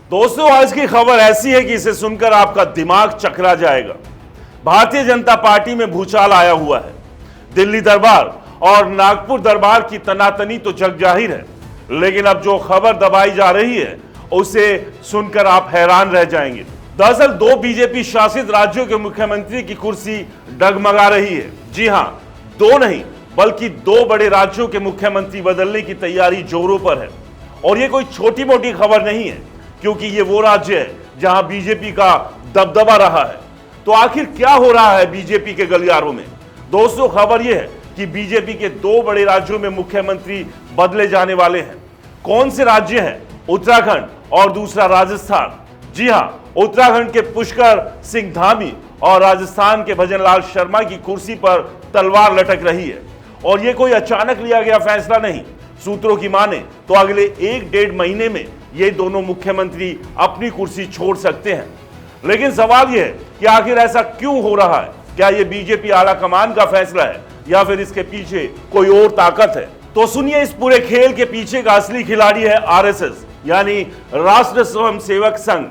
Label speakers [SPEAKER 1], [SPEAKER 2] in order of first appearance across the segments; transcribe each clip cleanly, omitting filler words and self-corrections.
[SPEAKER 1] दोस्तों, आज की खबर ऐसी है कि इसे सुनकर आपका दिमाग चकरा जाएगा। भारतीय जनता पार्टी में भूचाल आया हुआ है। दिल्ली दरबार और नागपुर दरबार की तनातनी तो जग जाहिर है, लेकिन अब जो खबर दबाई जा रही है उसे सुनकर आप हैरान रह जाएंगे। दरअसल दो बीजेपी शासित राज्यों के मुख्यमंत्री की कुर्सी डगमगा रही है। जी हां, दो नहीं बल्कि दो बड़े राज्यों के मुख्यमंत्री बदलने की तैयारी जोरों पर है। और ये कोई छोटी मोटी खबर नहीं है, क्योंकि ये वो राज्य है जहां बीजेपी का दबदबा रहा है। तो आखिर क्या हो रहा है बीजेपी के गलियारों में? दोस्तों, खबर यह है कि बीजेपी के दो बड़े राज्यों में मुख्यमंत्री बदले जाने वाले हैं। कौन से राज्य हैं? उत्तराखंड और दूसरा राजस्थान। जी हां, उत्तराखंड के पुष्कर सिंह धामी और राजस्थान के भजनलाल शर्मा की कुर्सी पर तलवार लटक रही है। और यह कोई अचानक लिया गया फैसला नहीं। सूत्रों की माने तो अगले 1-1.5 महीने में ये दोनों मुख्यमंत्री अपनी कुर्सी छोड़ सकते हैं। लेकिन सवाल यह है कि आखिर ऐसा क्यों हो रहा है? क्या यह बीजेपी आला कमान का फैसला है या फिर इसके पीछे कोई और ताकत है? तो सुनिए, इस पूरे खेल के पीछे का असली खिलाड़ी है आरएसएस, यानी राष्ट्र स्वयं सेवक संघ।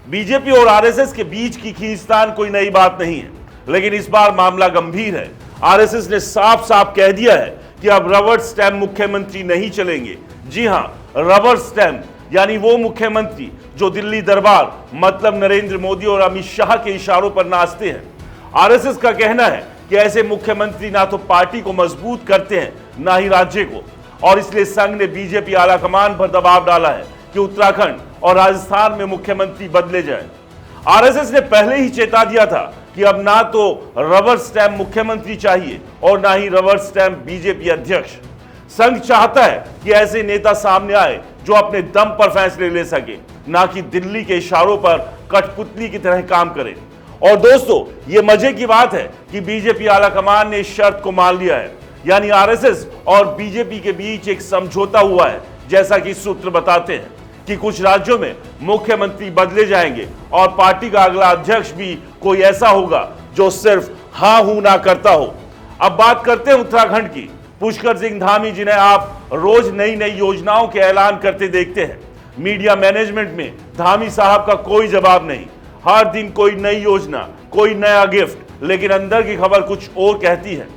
[SPEAKER 1] बीजेपी और आरएसएस के बीच की खींचतान कोई नई बात नहीं है, लेकिन इस बार मामला गंभीर है। आरएसएस ने साफ साफ कह दिया है कि अब रबर स्टैम्प मुख्यमंत्री नहीं चलेंगे। जी हां, रबर स्टैम्प यानी वो मुख्यमंत्री जो दिल्ली दरबार मतलब नरेंद्र मोदी और अमित शाह के इशारों पर नाचते हैं। आरएसएस का कहना है कि ऐसे मुख्यमंत्री ना तो पार्टी को मजबूत करते हैं, ना ही राज्य को। और इसलिए संघ ने बीजेपी आलाकमान पर दबाव डाला है कि उत्तराखंड और राजस्थान में मुख्यमंत्री बदले जाए। आरएसएस ने पहले ही चेता दिया था कि अब ना तो रबर स्टैम्प मुख्यमंत्री चाहिए और ना ही रबर स्टैम्प बीजेपी अध्यक्ष। संघ चाहता है कि ऐसे नेता सामने आए जो अपने दम पर फैसले ले सके, ना कि दिल्ली के इशारों पर कठपुतली की तरह काम करे। और दोस्तों, ये मजे की बात है कि बीजेपी आलाकमान ने इस शर्त को मान लिया है, यानी आरएसएस और बीजेपी के बीच एक समझौता हुआ है। जैसा कि सूत्र बताते हैं कि कुछ राज्यों में मुख्यमंत्री बदले जाएंगे और पार्टी का अगला अध्यक्ष भी कोई ऐसा होगा जो सिर्फ हां हूं ना करता हो। अब बात करते हैं उत्तराखंड की। पुष्कर सिंह धामी, जिन्हें आप रोज नई नई योजनाओं के ऐलान करते देखते हैं। मीडिया मैनेजमेंट में धामी साहब का कोई जवाब नहीं। हर दिन कोई नई योजना, कोई नया गिफ्ट, लेकिन अंदर की खबर कुछ और कहती है।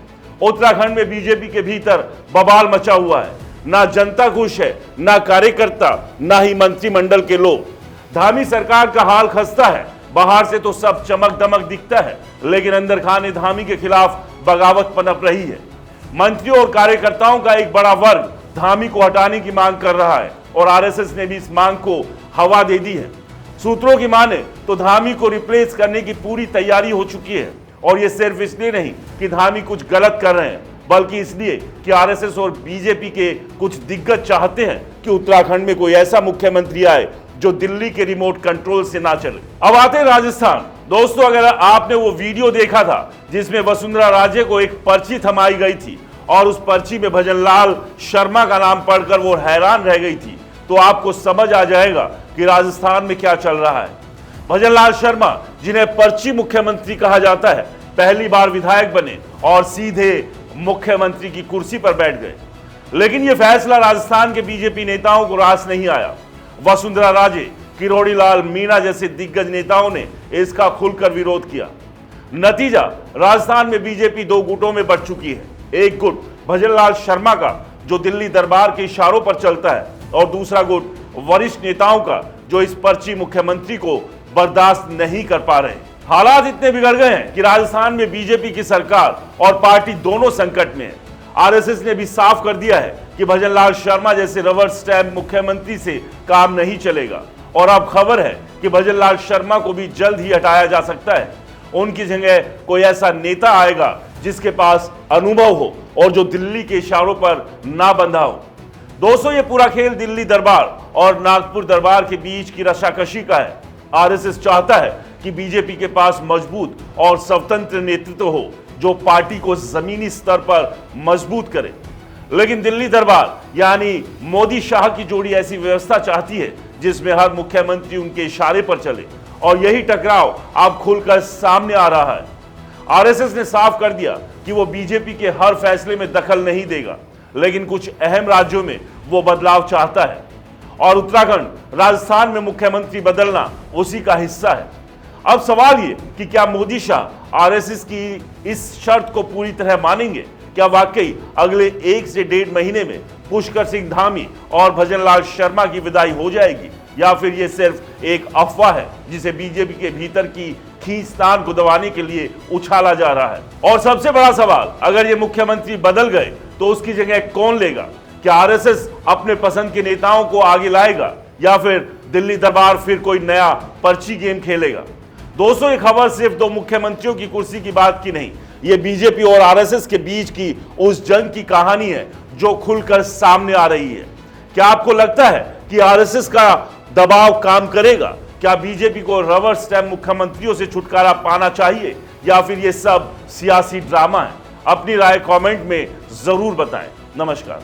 [SPEAKER 1] उत्तराखंड में बीजेपी के भीतर बवाल मचा हुआ है। ना जनता खुश है, ना कार्यकर्ता, ना ही मंत्रिमंडल के लोग। धामी सरकार का हाल खस्ता है। बाहर से तो सब चमक दमक दिखता है, लेकिन अंदर खाने धामी के खिलाफ बगावत पनप रही है। मंत्रियों और कार्यकर्ताओं का एक बड़ा वर्ग धामी को हटाने की मांग कर रहा है और आरएसएस ने भी इस मांग को हवा दे दी है। सूत्रों की माने तो धामी को रिप्लेस करने की पूरी तैयारी हो चुकी है। और यह सिर्फ इसलिए नहीं कि धामी कुछ गलत कर रहे हैं, बल्कि इसलिए कि आरएसएस और बीजेपी के कुछ दिग्गज चाहते हैं कि उत्तराखंड में कोई ऐसा मुख्यमंत्री आए जो दिल्ली के रिमोट कंट्रोल से ना चले। अब आते हैं राजस्थान। दोस्तों, अगर आपने वो वीडियो देखा था जिसमें वसुंधरा राजे को एक पर्ची थमाई गई थी और उस पर्ची में भजनलाल शर्मा का नाम पढ़कर वो हैरान रह गई थी, तो आपको समझ आ जाएगा कि राजस्थान में क्या चल रहा है। भजनलाल शर्मा, जिन्हें पर्ची मुख्यमंत्री कहा जाता है, पहली बार विधायक बने और सीधे मुख्यमंत्री की कुर्सी पर बैठ गए। लेकिन यह फैसला राजस्थान के बीजेपी नेताओं को रास नहीं आया। वसुंधरा राजे, किरोड़ी लाल मीणा जैसे दिग्गज नेताओं ने इसका खुलकर विरोध किया। नतीजा, राजस्थान में बीजेपी दो गुटों में बंट चुकी है। एक गुट भजनलाल शर्मा का, जो दिल्ली दरबार के इशारों पर चलता है, और दूसरा गुट वरिष्ठ नेताओं का, जो इस पर्ची मुख्यमंत्री को बर्दाश्त नहीं कर पा रहे। हालात इतने बिगड़ गए हैं कि राजस्थान में बीजेपी की सरकार और पार्टी दोनों संकट में है। आरएसएस ने भी साफ कर दिया है कि भजनलाल शर्मा जैसे रबर स्टैम्प मुख्यमंत्री से काम नहीं चलेगा। और अब खबर है कि भजनलाल शर्मा को भी जल्द ही हटाया जा सकता है। उनकी जगह कोई ऐसा नेता आएगा जिसके पास अनुभव हो और जो दिल्ली के इशारों पर ना बंधा हो। दोस्तों, ये पूरा खेल दिल्ली दरबार और नागपुर दरबार के बीच की रशाकशी का है। आरएसएस चाहता है कि बीजेपी के पास मजबूत और स्वतंत्र नेतृत्व हो जो पार्टी को जमीनी स्तर पर मजबूत करे। लेकिन दिल्ली दरबार यानी मोदी शाह की जोड़ी ऐसी व्यवस्था चाहती है जिसमें हर मुख्यमंत्री उनके इशारे पर चले। और यही टकराव अब खुलकर सामने आ रहा है। आरएसएस ने साफ कर दिया कि वो बीजेपी के हर फैसले में दखल नहीं देगा, लेकिन कुछ अहम राज्यों में वो बदलाव चाहता है। और उत्तराखंड राजस्थान में मुख्यमंत्री बदलना उसी का हिस्सा है। अब सवाल ये कि क्या मोदी शाह आरएसएस की इस शर्त को पूरी तरह मानेंगे? क्या वाकई अगले 1 से 1.5 महीने में पुष्कर सिंह धामी और भजनलाल शर्मा की विदाई हो जाएगी, या फिर ये सिर्फ एक अफवाह है जिसे बीजेपी के भीतर की खींचतान को दबाने के लिए उछाला जा रहा है? और सबसे बड़ा सवाल, अगर ये मुख्यमंत्री बदल गए तो उसकी जगह कौन लेगा? क्या आरएसएस अपने पसंद के नेताओं को आगे लाएगा, या फिर दिल्ली दरबार फिर कोई नया पर्ची गेम खेलेगा? दोस्तों, ये खबर सिर्फ 2 मुख्यमंत्रियों की कुर्सी की बात की नहीं, ये बीजेपी और आरएसएस के बीच की उस जंग की कहानी है जो खुलकर सामने आ रही है। क्या आपको लगता है कि आरएसएस का दबाव काम करेगा? क्या बीजेपी को रबर स्टैम्प मुख्यमंत्रियों से छुटकारा पाना चाहिए, या फिर ये सब सियासी ड्रामा है? अपनी राय कमेंट में जरूर बताएं। नमस्कार।